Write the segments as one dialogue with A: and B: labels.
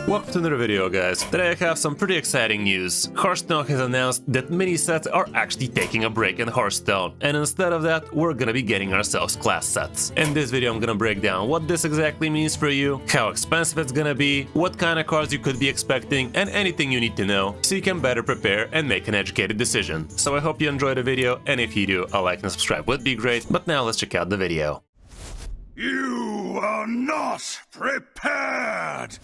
A: Welcome to another video, guys. Today I have some pretty exciting news. Hearthstone has announced that mini sets are actually taking a break in Hearthstone, and instead of that, we're gonna be getting ourselves class sets. In this video I'm gonna break down what this exactly means for you, how expensive it's gonna be, what kind of cards you could be expecting, and anything you need to know so you can better prepare and make an educated decision. So I hope you enjoyed the video, and if you do, a like and subscribe would be great, but now let's check out the video.
B: You are not prepared!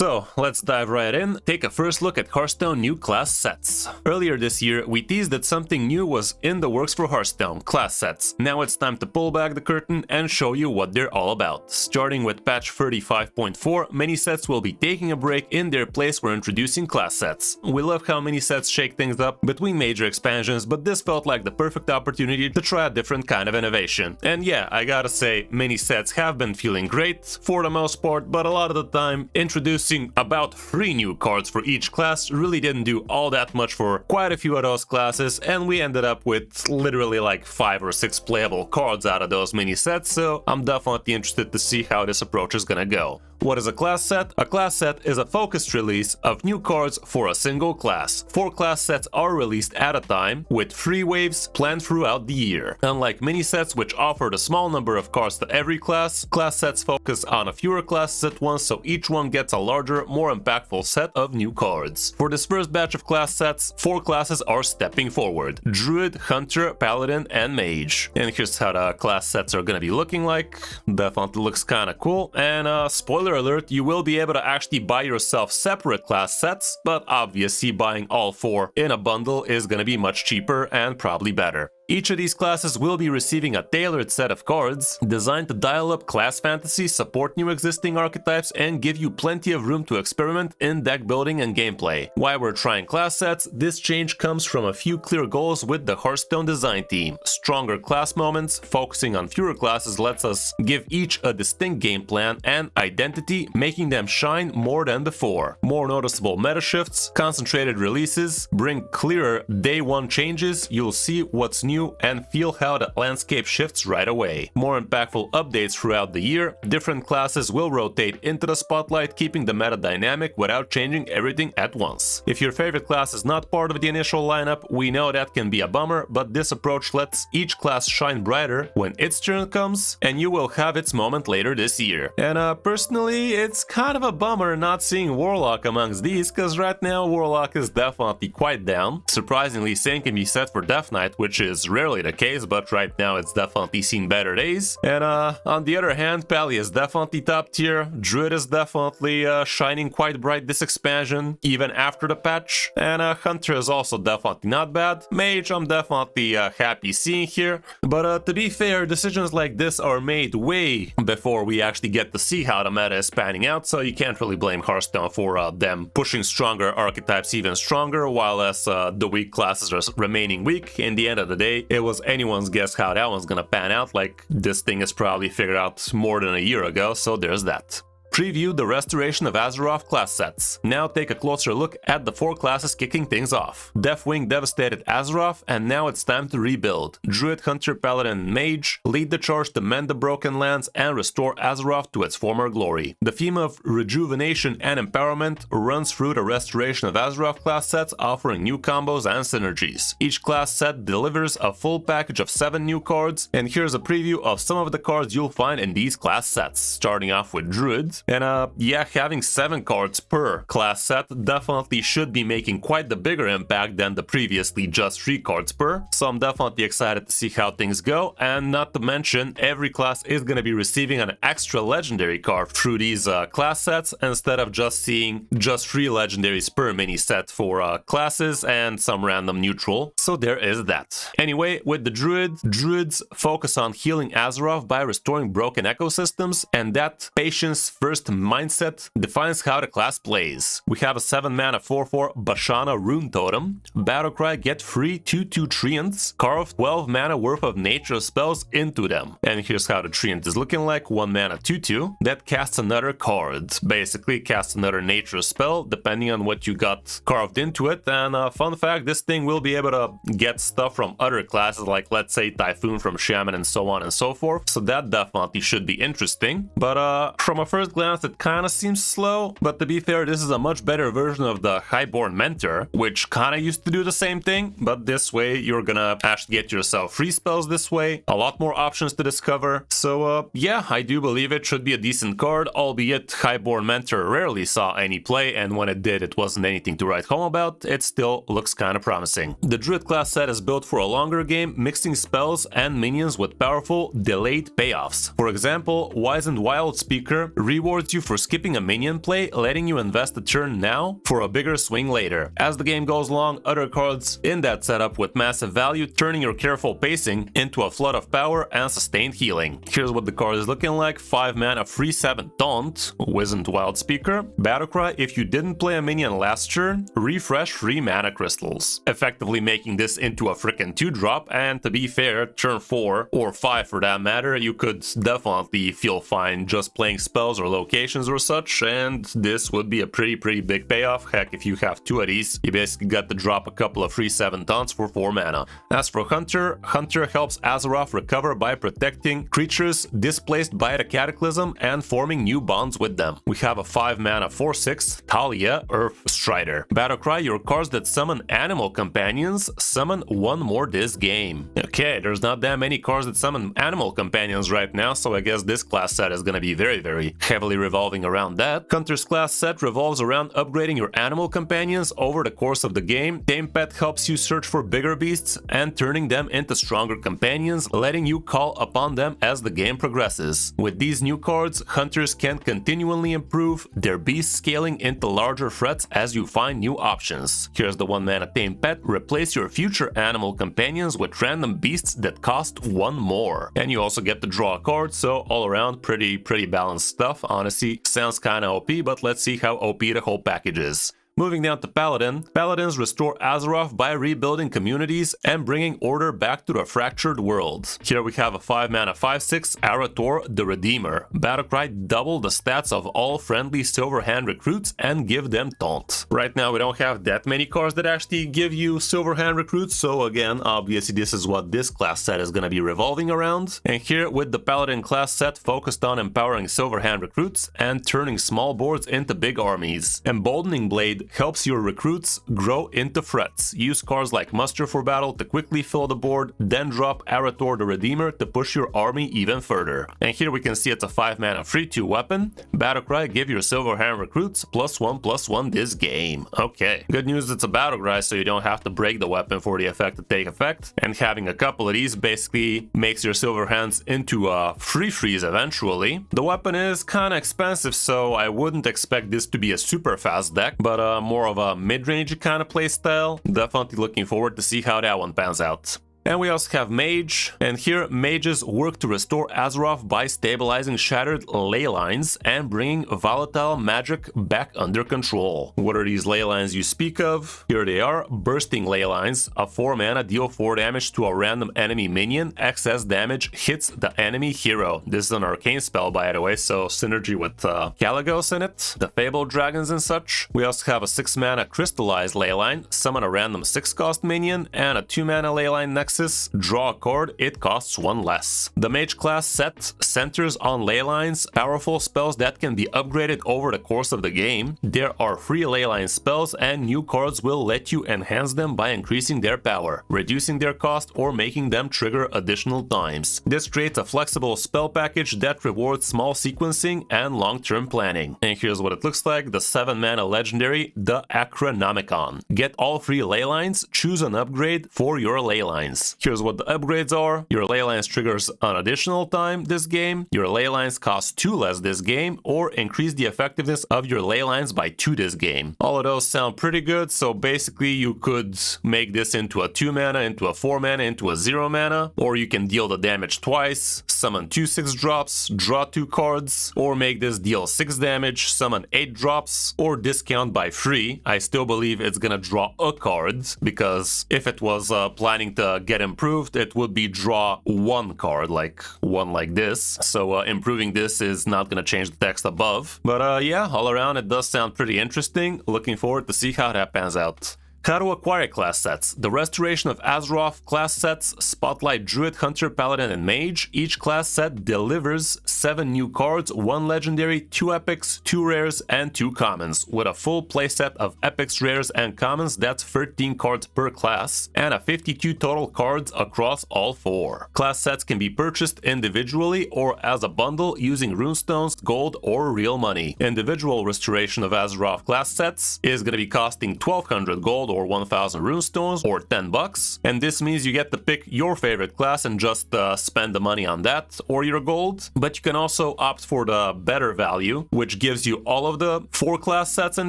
A: So, let's dive right in, take a first look at Hearthstone new class sets. Earlier this year, we teased that something new was in the works for Hearthstone, class sets. Now it's time to pull back the curtain and show you what they're all about. Starting with patch 35.4, mini sets will be taking a break. In their place we're introducing class sets. We love how mini sets shake things up between major expansions, but this felt like the perfect opportunity to try a different kind of innovation. And yeah, I gotta say, mini sets have been feeling great for the most part, but a lot of the time, introducing about 3 new cards for each class really didn't do all that much for quite a few of those classes, and we ended up with literally like 5 or 6 playable cards out of those mini sets, so I'm definitely interested to see how this approach is gonna go. What is a class set? A class set is a focused release of new cards for a single class. 4 class sets are released at a time, with 3 waves planned throughout the year. Unlike mini sets, which offered a small number of cards to every class, class sets focus on a fewer classes at once, so each one gets a larger, more impactful set of new cards. For this first batch of class sets, 4 classes are stepping forward: Druid, Hunter, Paladin, and Mage. And here's how the class sets are gonna be looking like. Definitely looks kinda cool, and spoiler alert, you will be able to actually buy yourself separate class sets, but obviously buying all 4 in a bundle is gonna be much cheaper and probably better. Each of these classes will be receiving a tailored set of cards designed to dial up class fantasy, support new existing archetypes, and give you plenty of room to experiment in deck building and gameplay. While we're trying class sets, this change comes from a few clear goals with the Hearthstone design team. Stronger class moments, focusing on fewer classes lets us give each a distinct game plan and identity, making them shine more than before. More noticeable meta shifts, concentrated releases, bring clearer day one changes, you'll see what's new and feel how the landscape shifts right away. More impactful updates throughout the year, different classes will rotate into the spotlight, keeping the meta dynamic without changing everything at once. If your favorite class is not part of the initial lineup, we know that can be a bummer, but this approach lets each class shine brighter when its turn comes, and you will have its moment later this year. And personally, it's kind of a bummer not seeing Warlock amongst these, cause right now Warlock is definitely quite down. Surprisingly, same can be said for Death Knight, which is rarely the case, but right now it's definitely seen better days. And on the other hand, Pally is definitely top tier, Druid is definitely shining quite bright this expansion, even after the patch, and Hunter is also definitely not bad. Mage I'm definitely happy seeing here, but to be fair, decisions like this are made way before we actually get to see how the meta is panning out, so you can't really blame Hearthstone for them pushing stronger archetypes even stronger, while as the weak classes are remaining weak. In the end of the day, it was anyone's guess how that one's gonna pan out. Like, this thing is probably figured out more than a year ago, so there's that. Preview the Restoration of Azeroth class sets. Now take a closer look at the 4 classes kicking things off. Deathwing devastated Azeroth, and now it's time to rebuild. Druid, Hunter, Paladin, and Mage lead the charge to mend the broken lands and restore Azeroth to its former glory. The theme of rejuvenation and empowerment runs through the Restoration of Azeroth class sets, offering new combos and synergies. Each class set delivers a full package of 7 new cards, and here's a preview of some of the cards you'll find in these class sets. Starting off with Druid. And yeah, having 7 cards per class set definitely should be making quite the bigger impact than the previously just 3 cards per, so I'm definitely excited to see how things go. And not to mention, every class is going to be receiving an extra legendary card through these class sets, instead of just seeing just 3 legendaries per mini set for classes and some random neutral, so there is that. Anyway, with the Druids focus on healing Azeroth by restoring broken ecosystems, and that patience first mindset defines how the class plays. We have a 7-mana 4/4 Bashana Rune Totem. Battlecry, get 3 2/2 Treants, carve 12 mana worth of nature spells into them. And here's how the Treant is looking like: 1 mana 2/2 that casts another card. Basically casts another nature spell depending on what you got carved into it. And fun fact, this thing will be able to get stuff from other classes, like let's say Typhoon from Shaman and so on and so forth. So that definitely should be interesting. But from a first glance it kinda seems slow, but to be fair, this is a much better version of the Highborn Mentor, which kinda used to do the same thing, but this way you're gonna actually get yourself free spells this way, a lot more options to discover. So yeah, I do believe it should be a decent card, albeit Highborn Mentor rarely saw any play, and when it did, it wasn't anything to write home about. It still looks kinda promising. The Druid class set is built for a longer game, mixing spells and minions with powerful, delayed payoffs. For example, Wizened Wild Speaker rewards you for skipping a minion play, letting you invest a turn now for a bigger swing later. As the game goes along, other cards in that setup with massive value, turning your careful pacing into a flood of power and sustained healing. Here's what the card is looking like: 5 mana, free 7 taunt, Wizened Wild Speaker. Battlecry: if you didn't play a minion last turn, refresh 3 mana crystals. Effectively making this into a frickin' 2-drop, and to be fair, turn 4 or 5 for that matter, you could definitely feel fine just playing spells or locations or such, and this would be a pretty big payoff. Heck, if you have 2 of these, you basically got to drop a couple of free 7 taunts for 4 mana. As for Hunter, Hunter helps Azeroth recover by protecting creatures displaced by the Cataclysm and forming new bonds with them. We have a 5 mana 4/6 Talia, Earth Strider. Battlecry: your cards that summon animal companions summon 1 more this game. Okay, there's not that many cards that summon animal companions right now, so I guess this class set is gonna be very heavily revolving around that. Hunter's class set revolves around upgrading your animal companions over the course of the game. Tame Pet helps you search for bigger beasts and turning them into stronger companions, letting you call upon them as the game progresses. With these new cards, hunters can continually improve their beast scaling into larger threats as you find new options. Here's the 1 mana Tame Pet: replace your future animal companions with random beasts that cost 1 more. And you also get to draw a card, so all around pretty balanced stuff. Honestly, sounds kinda OP, but let's see how OP the whole package is. Moving down to Paladin. Paladins restore Azeroth by rebuilding communities and bringing order back to the fractured world. Here we have a 5 mana 5/6 Arator the Redeemer. Battlecry: double the stats of all friendly Silverhand recruits and give them taunt. Right now we don't have that many cards that actually give you Silverhand recruits, so again, obviously this is what this class set is gonna be revolving around. And here with the Paladin class set focused on empowering Silverhand recruits and turning small boards into big armies. Emboldening Blade helps your recruits grow into threats. Use cards like Muster for battle to quickly fill the board, then drop Arator the Redeemer to push your army even further. And here we can see it's a 5 mana 3/2 weapon. Battlecry: give your Silverhand recruits +1/+1 this game. Okay, good news, it's a Battlecry, so you don't have to break the weapon for the effect to take effect. And having a couple of these basically makes your Silverhands into a free freeze eventually. The weapon is kinda expensive, so I wouldn't expect this to be a super fast deck, but more of a mid-range kind of playstyle. Definitely looking forward to see how that one pans out. And we also have Mage, and here mages work to restore Azeroth by stabilizing shattered ley lines and bringing volatile magic back under control. What are these ley lines you speak of? Here they are: Bursting Ley Lines, a 4 mana, deal 4 damage to a random enemy minion, excess damage hits the enemy hero. This is an arcane spell, by the way, so synergy with Caligos in it, the Fabled Dragons and such. We also have a 6 mana Crystallized Ley Line, summon a random 6-cost minion, and a 2 mana Ley Line Nexus. Draw a card, it costs 1 less. The Mage class set centers on ley lines, powerful spells that can be upgraded over the course of the game. There are free ley line spells, and new cards will let you enhance them by increasing their power, reducing their cost, or making them trigger additional times. This creates a flexible spell package that rewards small sequencing and long-term planning. And here's what it looks like: the 7 mana legendary, the Acronomicon. Get all 3 ley lines, choose an upgrade for your ley lines. Here's what the upgrades are: your ley lines triggers an additional time this game, your ley lines cost 2 less this game, or increase the effectiveness of your ley lines by 2 this game. All of those sound pretty good, so basically you could make this into a 2 mana, into a 4 mana, into a 0 mana, or you can deal the damage twice, summon 2 6-drops, draw 2 cards, or make this deal 6 damage, summon 8 drops, or discount by 3. I still believe it's gonna draw a card, because if it was planning to get improved, it would be draw 1 card, like one like this. So improving this is not gonna change the text above. But yeah, all around it does sound pretty interesting. Looking forward to see how that pans out. How to acquire class sets. The restoration of Azeroth class sets spotlight Druid, Hunter, Paladin, and Mage. Each class set delivers 7 new cards, 1 legendary, 2 epics, 2 rares, and 2 commons. With a full playset of epics, rares, and commons, that's 13 cards per class, and a 52 total cards across all 4. Class sets can be purchased individually or as a bundle using runestones, gold, or real money. Individual restoration of Azeroth class sets is going to be costing 1200 gold or 1000 runestones or 10 bucks, and this means you get to pick your favorite class and just spend the money on that or your gold. But you can also opt for the better value, which gives you all of the 4 class sets in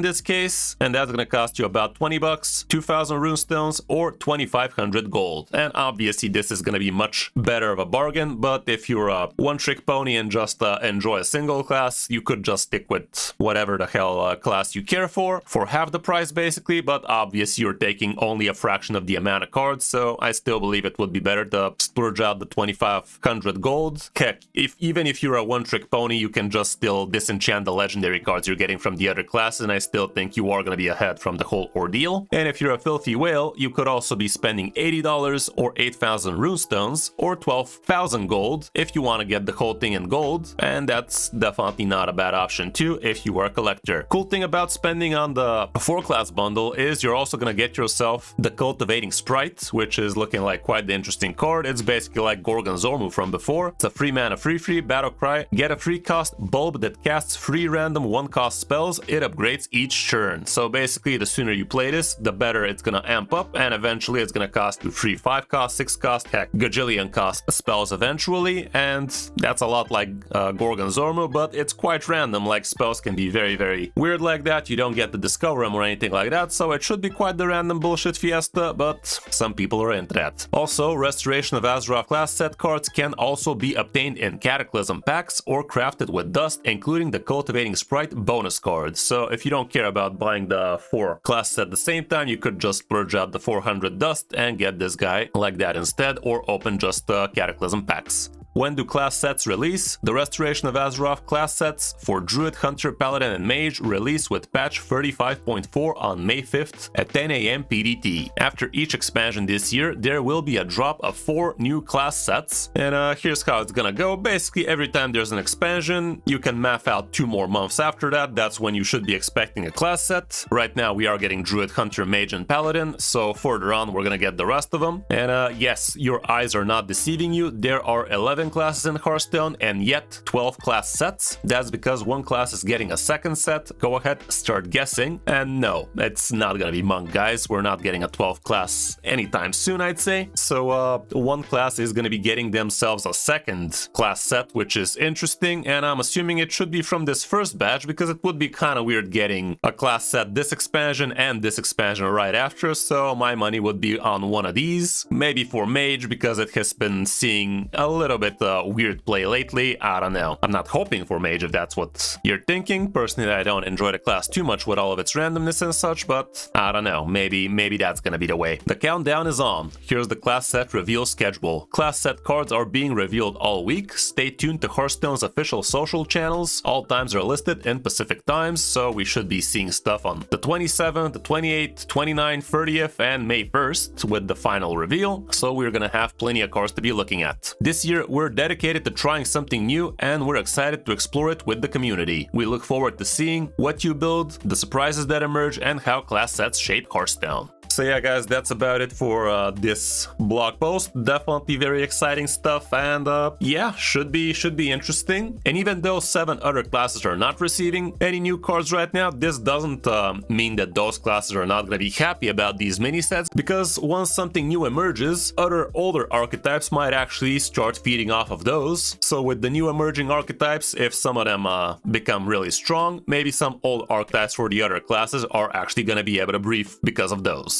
A: this case, and that's going to cost you about 20 bucks, 2000 runestones, or 2500 gold. And obviously this is going to be much better of a bargain, but if you're a one-trick pony and just enjoy a single class, you could just stick with whatever the hell class you care for half the price basically, but obviously you're taking only a fraction of the amount of cards, so I still believe it would be better to splurge out the 2500 gold. Heck, even if you're a one-trick pony, you can just still disenchant the legendary cards you're getting from the other classes, and I still think you are going to be ahead from the whole ordeal. And if you're a filthy whale, you could also be spending $80 or 8,000 runestones or 12,000 gold if you want to get the whole thing in gold, and that's definitely not a bad option too if you are a collector. Cool thing about spending on the 4-class bundle is you're also going to get yourself the Cultivating Sprite, which is looking like quite the interesting card. It's basically like Gorgon's Zormu from before. It's a free mana free battle cry. Get a free cost bulb that casts free random 1-cost spells. It upgrades each turn. So basically the sooner you play this, the better it's going to amp up, and eventually it's going to cost you free 5-cost, 6-cost, heck, gajillion cost spells eventually, and that's a lot like Gorgon's Zormu, but it's quite random. Like, spells can be very, very weird like that. You don't get to discover them or anything like that, so it should be quite the random bullshit fiesta, but some people are into that. Also, Restoration of Azeroth class set cards can also be obtained in Cataclysm packs or crafted with dust, including the Cultivating Sprite bonus cards. So if you don't care about buying the 4 classes at the same time, you could just purge out the 400 dust and get this guy like that instead, or open just the Cataclysm packs. When do class sets release? The Restoration of Azeroth class sets for Druid, Hunter, Paladin, and Mage release with patch 35.4 on May 5th at 10 AM PDT. After each expansion this year, there will be a drop of 4 new class sets, and here's how it's gonna go. Basically, every time there's an expansion, you can map out 2 more months after that. That's when you should be expecting a class set. Right now, we are getting Druid, Hunter, Mage, and Paladin, so further on, we're gonna get the rest of them. And yes, your eyes are not deceiving you. There are 11 classes in Hearthstone and yet 12 class sets. That's because one class is getting a second set. Go ahead, start guessing. And no, it's not gonna be Monk, guys. We're not getting a 12th class anytime soon, I'd say. So one class is gonna be getting themselves a second class set, which is interesting, and I'm assuming it should be from this first batch, because it would be kind of weird getting a class set this expansion and this expansion right after, so my money would be on one of these. Maybe for Mage, because it has been seeing a little bit weird play lately. I don't know. I'm not hoping for Mage if that's what you're thinking. Personally, I don't enjoy the class too much with all of its randomness and such, but I don't know. Maybe that's gonna be the way. The countdown is on. Here's the class set reveal schedule. Class set cards are being revealed all week. Stay tuned to Hearthstone's official social channels. All times are listed in Pacific times, so we should be seeing stuff on the 27th, the 28th, 29th, 30th, and May 1st with the final reveal, so we're gonna have plenty of cards to be looking at. This year, we're dedicated to trying something new, and we're excited to explore it with the community. We look forward to seeing what you build, the surprises that emerge, and how class sets shape Hearthstone. So yeah, guys, that's about it for this blog post. Definitely very exciting stuff, and yeah, should be interesting. And even though 7 other classes are not receiving any new cards right now, this doesn't mean that those classes are not going to be happy about these mini sets, because once something new emerges, other older archetypes might actually start feeding off of those. So with the new emerging archetypes, if some of them become really strong, maybe some old archetypes for the other classes are actually going to be able to breathe because of those.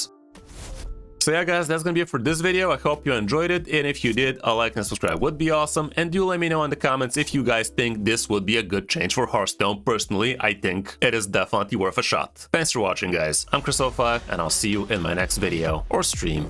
A: So yeah, guys, that's gonna be it for this video. I hope you enjoyed it, and if you did, a like and subscribe would be awesome, and do let me know in the comments if you guys think this would be a good change for Hearthstone. Personally, I think it is definitely worth a shot. Thanks for watching, guys. I'm Kris05, and I'll see you in my next video or stream.